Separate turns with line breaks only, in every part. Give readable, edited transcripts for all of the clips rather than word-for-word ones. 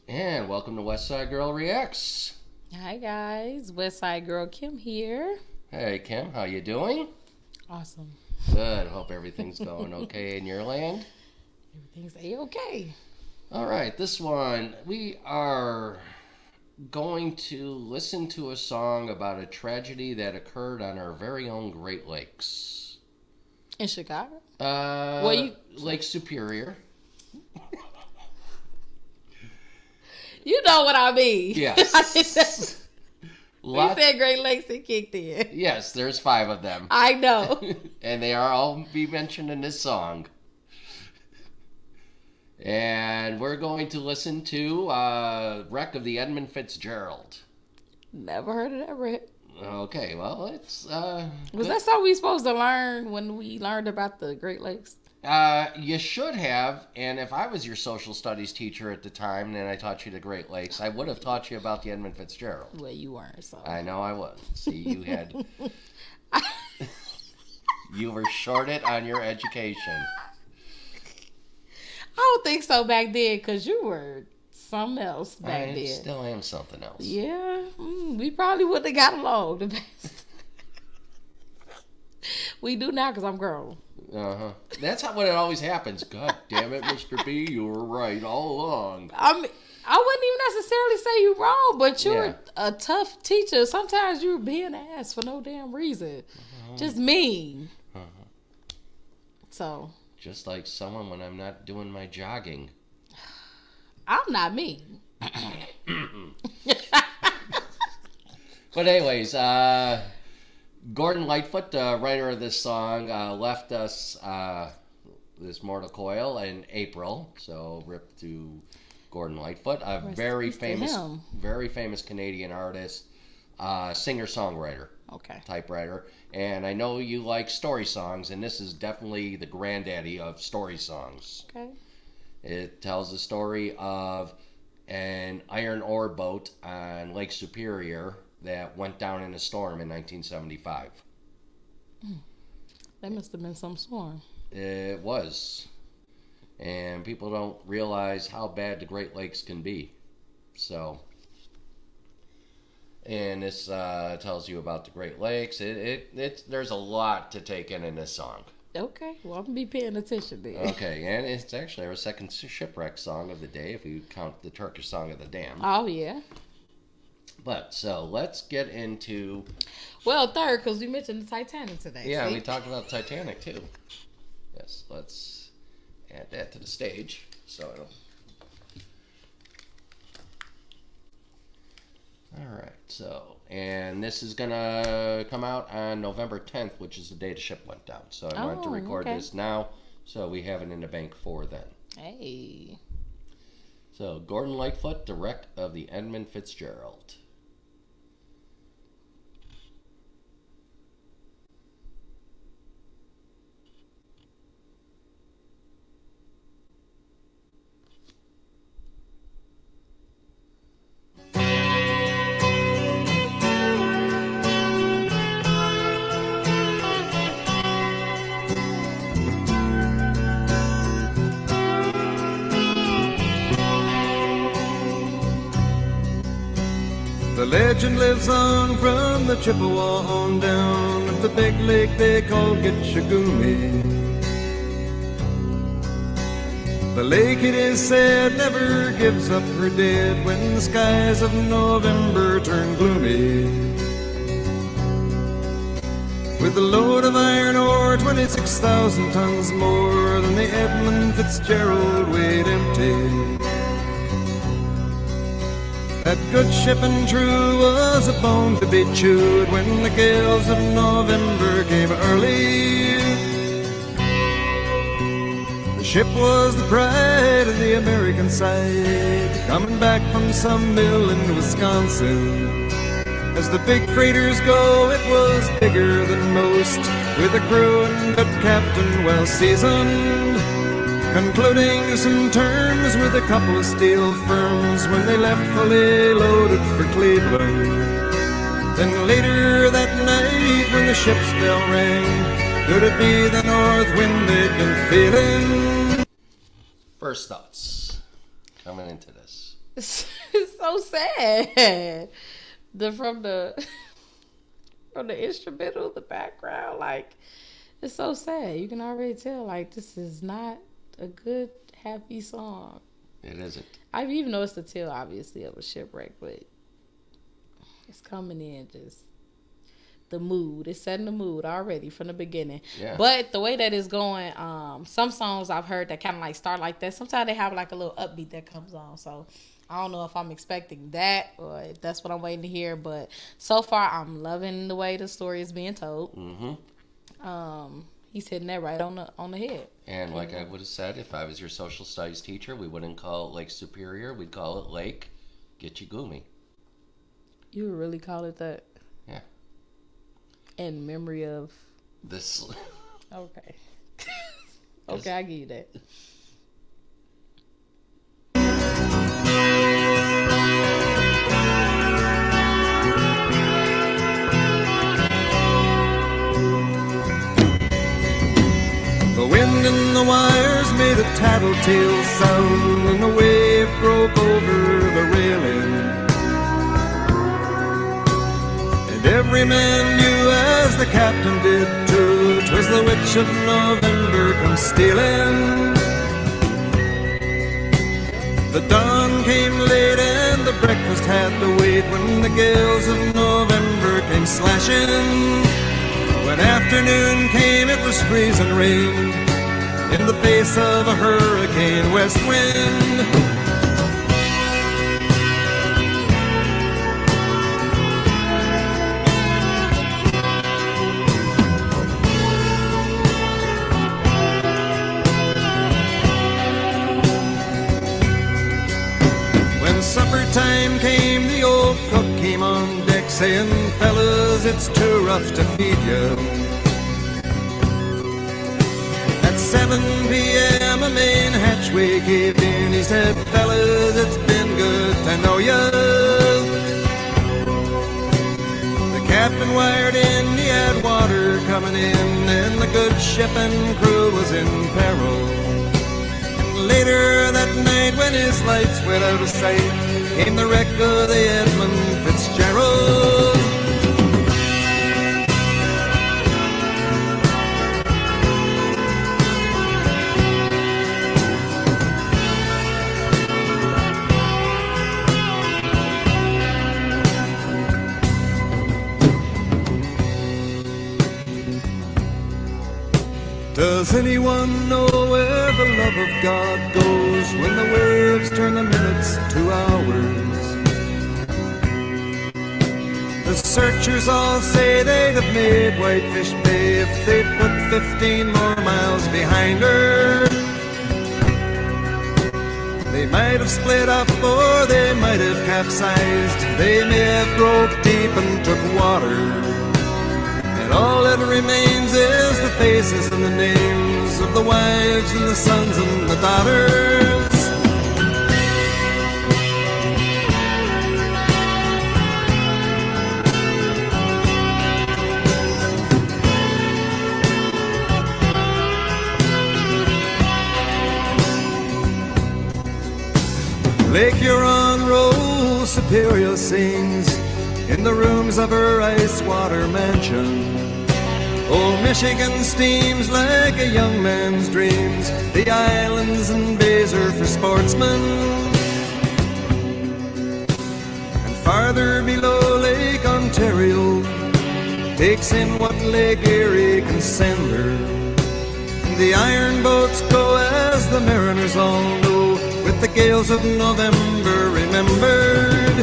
And welcome to West Side Girl Reacts.
Hi guys, West Side Girl Kim here.
Hey Kim, how you doing?
Awesome.
Good. Hope everything's going okay in your land.
Everything's A-okay.
All right, this one we are going to listen to a song about a tragedy that occurred on our very own Great Lakes.
In Chicago?
Lake Superior.
You know what I mean.
Yes.
We said Great Lakes and kicked in.
Yes, there's 5 of them.
I know.
And they are all be mentioned in this song. And we're going to listen to Wreck of the Edmund Fitzgerald.
Never heard of that record.
Okay, well, it's...
Was that something we supposed to learn when we learned about the Great Lakes?
You should have, and if I was your social studies teacher at the time and I taught you the Great Lakes, I would have taught you about the Edmund Fitzgerald.
Well, you weren't, so...
I know I was. See, you had... You were shorted on your education.
I don't think so back then, because you were something else back then.
I still am something else.
Yeah, we probably wouldn't have got along the best. We do now because I'm grown.
Uh-huh. That's what it always happens. God damn it, Mr. B, you were right all along.
I wouldn't even necessarily say you're wrong, but you're a tough teacher. Sometimes you're being ass for no damn reason. Just mean. So...
Just like someone when I'm not doing my jogging.
I'm not mean.
But anyways, Gordon Lightfoot, the writer of this song, left us this mortal coil in April. So rip to Gordon Lightfoot, a very famous Canadian artist, singer-songwriter.
Okay.
Typewriter. And I know you like story songs, and this is definitely the granddaddy of story songs.
Okay.
It tells the story of an iron ore boat on Lake Superior that went down in a storm in 1975.
That must have been some storm.
It was. And people don't realize how bad the Great Lakes can be. So... And this tells you about the Great Lakes. There's a lot to take in this song.
Okay, well, I'm going to be paying attention then.
Okay, and it's actually our second shipwreck song of the day, if you count the Turkish Song of the Dam.
Oh, yeah.
But, so, let's get into...
Well, third, because we mentioned the Titanic today.
Yeah, we talked about Titanic, too. Yes, let's add that to the stage, so it'll... Alright, so, and this is going to come out on November 10th, which is the day the ship went down. So I wanted to record this now, so we have it in the bank for then.
Hey.
So, Gordon Lightfoot, the Wreck of the Edmund Fitzgerald.
The legend lives on from the Chippewa on down of the big lake they call Gitchagumi. The lake, it is said, never gives up her dead when the skies of November turn gloomy. With a load of iron ore, 26,000 tons more than the Edmund Fitzgerald weighed empty. That good ship and true was a bone to be chewed when the gales of November came early. The ship was the pride of the American side, coming back from some mill in Wisconsin. As the big freighters go, it was bigger than most, with a crew and good captain well seasoned, concluding some terms with a couple of steel firms when they left fully loaded for Cleveland. Then later that night when the ship's bell rang, could it be the north wind they'd been feeling?
First thoughts coming into this.
It's so sad. From the instrumental, the background, like, it's so sad. You can already tell, like, this is not a good, happy song.
It isn't.
I've even noticed the tale, obviously, of a shipwreck, but it's coming in just the mood. It's setting the mood already from the beginning.
Yeah.
But the way that it's going, some songs I've heard that kind of like start like that. Sometimes they have like a little upbeat that comes on. So I don't know if I'm expecting that or if that's what I'm waiting to hear. But so far, I'm loving the way the story is being told.
Mm-hmm.
He's hitting that right on the head.
And like I would have said, if I was your social studies teacher, we wouldn't call it Lake Superior. We'd call it Lake Gitchigumi.
You would really call it that?
Yeah.
In memory of
this.
Okay. Okay, I give you that.
The wind in the wires made a tattletale sound, and a wave broke over the railing. And every man knew, as the captain did too, 'twas the witch of November come stealing. The dawn came late and the breakfast had to wait, when the gales of November came slashing. When afternoon came, it was freezing rain, in the face of a hurricane west wind. When supper time came, the old cook came on deck, saying, "Fellas, it's too rough to feed you." At 7 p.m. a main hatchway gave in. He said, "Fellas, it's been good to know ya." The captain wired in, he had water coming in, and the good ship and crew was in peril. And later that night, when his lights went out of sight, came the wreck of the Edmund Fitzgerald. Does anyone know where the love of God goes when the waves turn the minutes to hours? The searchers all say they'd have made Whitefish Bay if they'd put 15 more miles behind her. They might have split up or they might have capsized. They may have broke deep and took water. And all that remains is the faces and the names of the wives and the sons and the daughters. Lake Huron rolls, Superior sings in the rooms of her ice water mansion. Old Michigan steams like a young man's dreams. The islands and bays are for sportsmen. And farther below, Lake Ontario takes in what Lake Erie can send her. The iron boats go, as the mariners all know, with the gales of November remembered.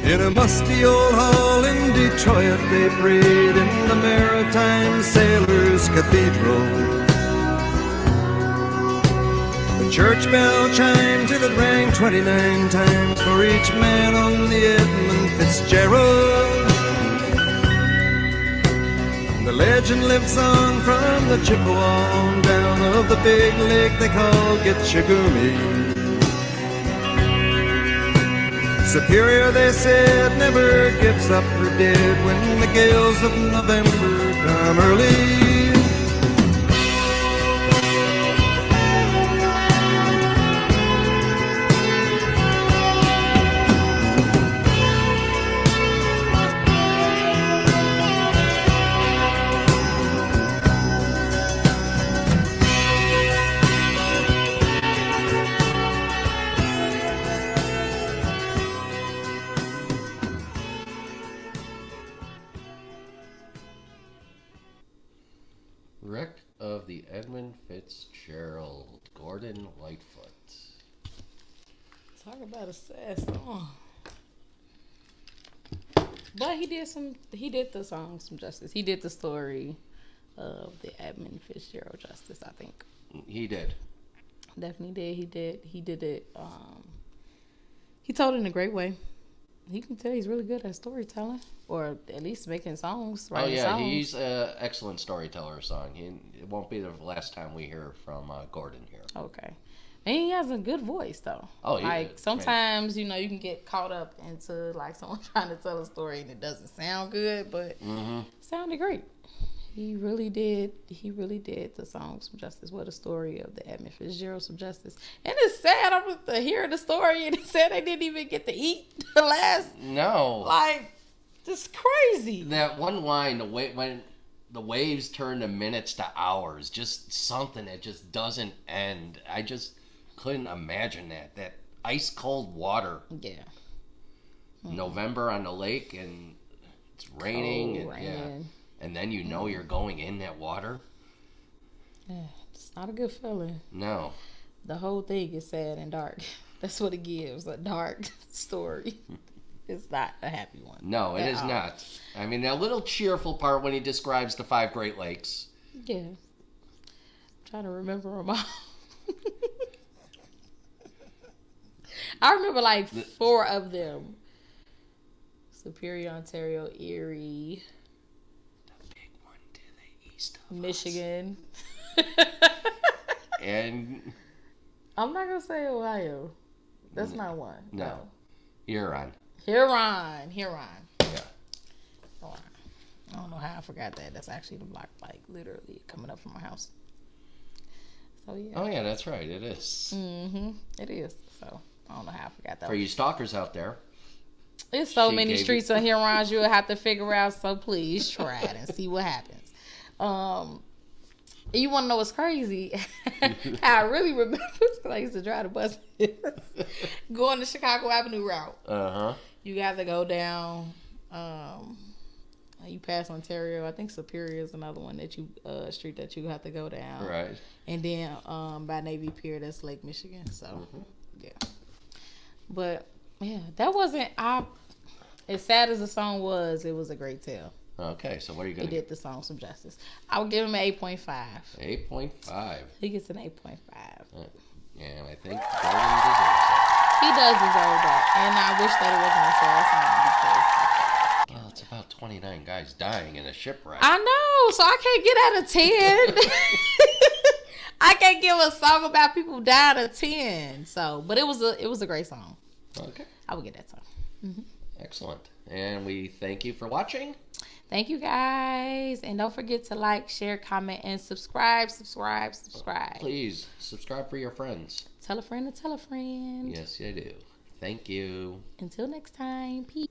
In a musty old hall in Detroit they prayed, in the Maritime Sailors' Cathedral. church bell chimed till it rang 29 times for each man on the Edmund Fitzgerald. The legend lives on from the Chippewa on down of the big lake they call Gitchagumi. Superior, they said, never gives up her dead when the gales of November come early.
Wreck of the Edmund Fitzgerald, Gordon Lightfoot.
Talk about a sad song. But he did the song some justice. He did the story of the Edmund Fitzgerald justice, I think.
He did.
Definitely did. He did it. He told it in a great way. You can tell he's really good at storytelling, or at least making songs. Writing songs.
He's an excellent storyteller. It won't be the last time we hear from Gordon here.
Okay, and he has a good voice though.
Oh, yeah.
Like sometimes you can get caught up into like someone trying to tell a story and it doesn't sound good, but it sounded great. He really did. He really did the song some justice. What a story of the Edmund Fitzgerald some justice. And it's sad. I was to hear the story and it said they didn't even get to eat the last.
No.
Like, just crazy.
That one line, when the waves turn to minutes to hours, just something that just doesn't end. I just couldn't imagine that. That ice cold water.
Yeah.
November on the lake and it's raining. Yeah. And then you're going in that water.
Yeah, it's not a good feeling.
No.
The whole thing is sad and dark. That's what it gives, a dark story. It's not a happy one.
No, it is not. I mean, that little cheerful part when he describes the 5 Great Lakes.
Yeah. I'm trying to remember them all. I remember like 4 of them. Superior, Ontario, Erie... Michigan.
And
I'm not gonna say Ohio. That's not one.
No. Huron.
Yeah. I don't know how I forgot that. That's actually the block, like literally coming up from my house. So yeah.
Oh yeah, that's right. It is.
It is. So I don't know how I forgot that.
For you stalkers out there.
There's so many streets on Huron you'll have to figure out. So please try it and see what happens. You want to know what's crazy? I really remember I used to drive the bus going the Chicago Avenue route. You got to go down. You pass Ontario. I think Superior is another one that street that you have to go down.
Right.
And then by Navy Pier, that's Lake Michigan. So yeah. But yeah, that wasn't. As sad as the song was, it was a great tale.
Okay, so what are you going to
He did the song some justice. I would give him an 8.5.
8.5.
He gets an 8.5.
Yeah, I think Gordon deserves it.
He does deserve that. And I wish that it wasn't a sad song because...
Well, it's about 29 guys dying in a shipwreck.
I know, so I can't get out of 10. I can't give a song about people dying out of 10. So, but it was a great song.
Okay.
I would get that song.
Excellent. And we thank you for watching.
Thank you guys. And don't forget to like, share, comment, and subscribe.
Please, subscribe for your friends.
Tell a friend to tell a friend.
Yes, you do. Thank you.
Until next time. Peace.